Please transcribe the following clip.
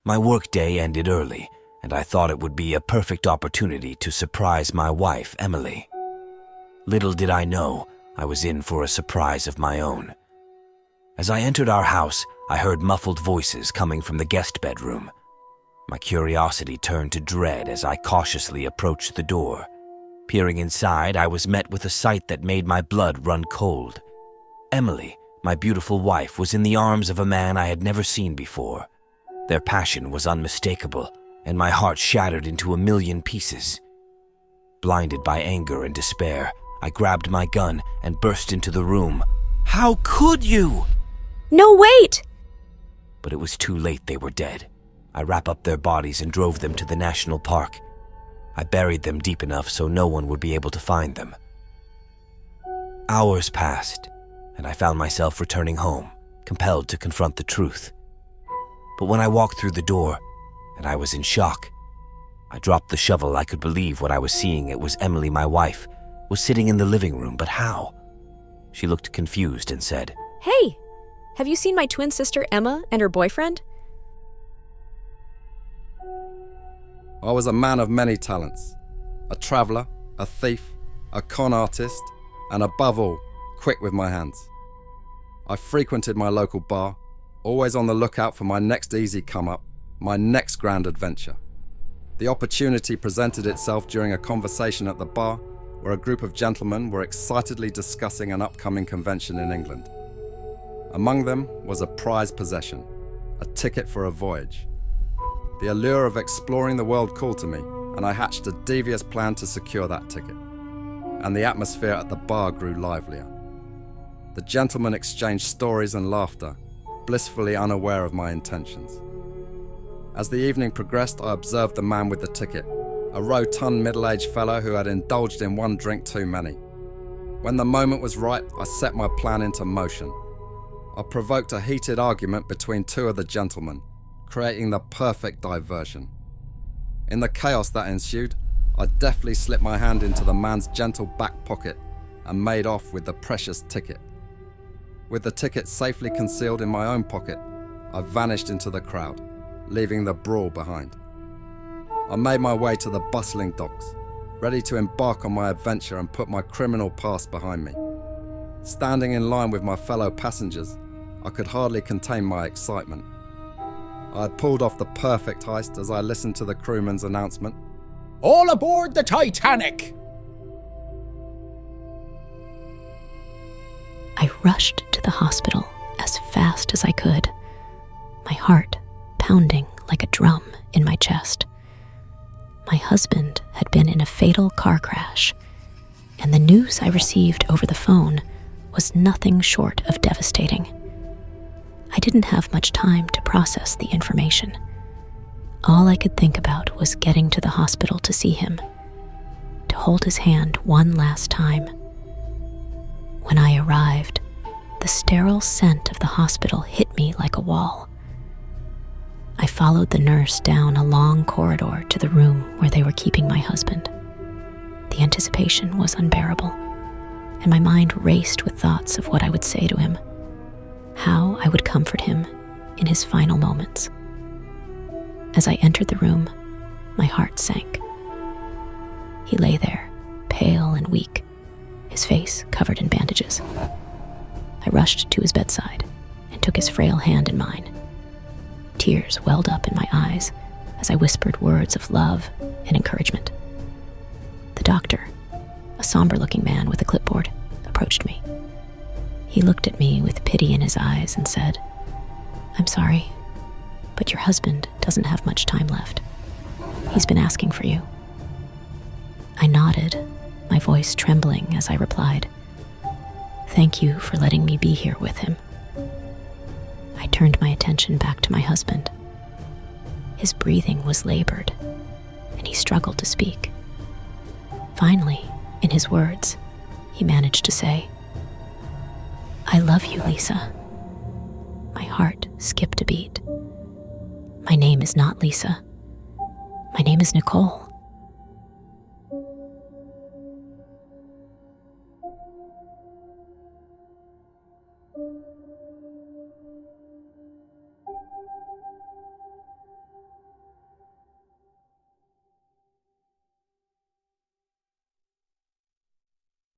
My workday ended early, and I thought it would be a perfect opportunity to surprise my wife, Emily. Little did I know I was in for a surprise of my own. As I entered our house, I heard muffled voices coming from the guest bedroom. My curiosity turned to dread as I cautiously approached the door. Peering inside, I was met with a sight that made my blood run cold. Emily, my beautiful wife, was in the arms of a man I had never seen before. Their passion was unmistakable, and my heart shattered into a million pieces. Blinded by anger and despair, I grabbed my gun and burst into the room. "How could you?" No, wait! But it was too late. They were dead. I wrapped up their bodies and drove them to the national park. I buried them deep enough so no one would be able to find them. Hours passed, and I found myself returning home, compelled to confront the truth. But when I walked through the door, and I was in shock, I dropped the shovel. I could believe what I was seeing. It was Emily, my wife, was sitting in the living room, but how? She looked confused and said, Hey, have you seen my twin sister Emma and her boyfriend? I was a man of many talents, a traveller, a thief, a con artist, and above all, quick with my hands. I frequented my local bar, always on the lookout for my next easy come-up, my next grand adventure. The opportunity presented itself during a conversation at the bar where a group of gentlemen were excitedly discussing an upcoming convention in England. Among them was a prized possession, a ticket for a voyage. The allure of exploring the world called to me, and I hatched a devious plan to secure that ticket. And the atmosphere at the bar grew livelier. The gentlemen exchanged stories and laughter, blissfully unaware of my intentions. As the evening progressed, I observed the man with the ticket, a rotund middle-aged fellow who had indulged in one drink too many. When the moment was right, I set my plan into motion. I provoked a heated argument between two of the gentlemen, creating the perfect diversion. In the chaos that ensued, I deftly slipped my hand into the man's gentle back pocket and made off with the precious ticket. With the ticket safely concealed in my own pocket, I vanished into the crowd, leaving the brawl behind. I made my way to the bustling docks, ready to embark on my adventure and put my criminal past behind me. Standing in line with my fellow passengers, I could hardly contain my excitement. I had pulled off the perfect heist as I listened to the crewman's announcement. All aboard the Titanic! I rushed to the hospital as fast as I could, my heart pounding like a drum in my chest. My husband had been in a fatal car crash, and the news I received over the phone was nothing short of devastating. I didn't have much time to process the information. All I could think about was getting to the hospital to see him, to hold his hand one last time. When I arrived, the sterile scent of the hospital hit me like a wall. I followed the nurse down a long corridor to the room where they were keeping my husband. The anticipation was unbearable, and my mind raced with thoughts of what I would say to him, how I would comfort him in his final moments. As I entered the room, my heart sank. He lay there, pale and weak, his face covered in bandages. I rushed to his bedside and took his frail hand in mine. Tears welled up in my eyes as I whispered words of love and encouragement. The doctor, a somber-looking man with a clipboard, approached me. He looked at me with pity in his eyes and said, "I'm sorry, but your husband doesn't have much time left. He's been asking for you." I nodded, my voice trembling as I replied, "Thank you for letting me be here with him." I turned my attention back to my husband. His breathing was labored, and he struggled to speak. Finally, in his words, he managed to say, "I love you, Lisa." My heart skipped a beat. My name is not Lisa. My name is Nicole.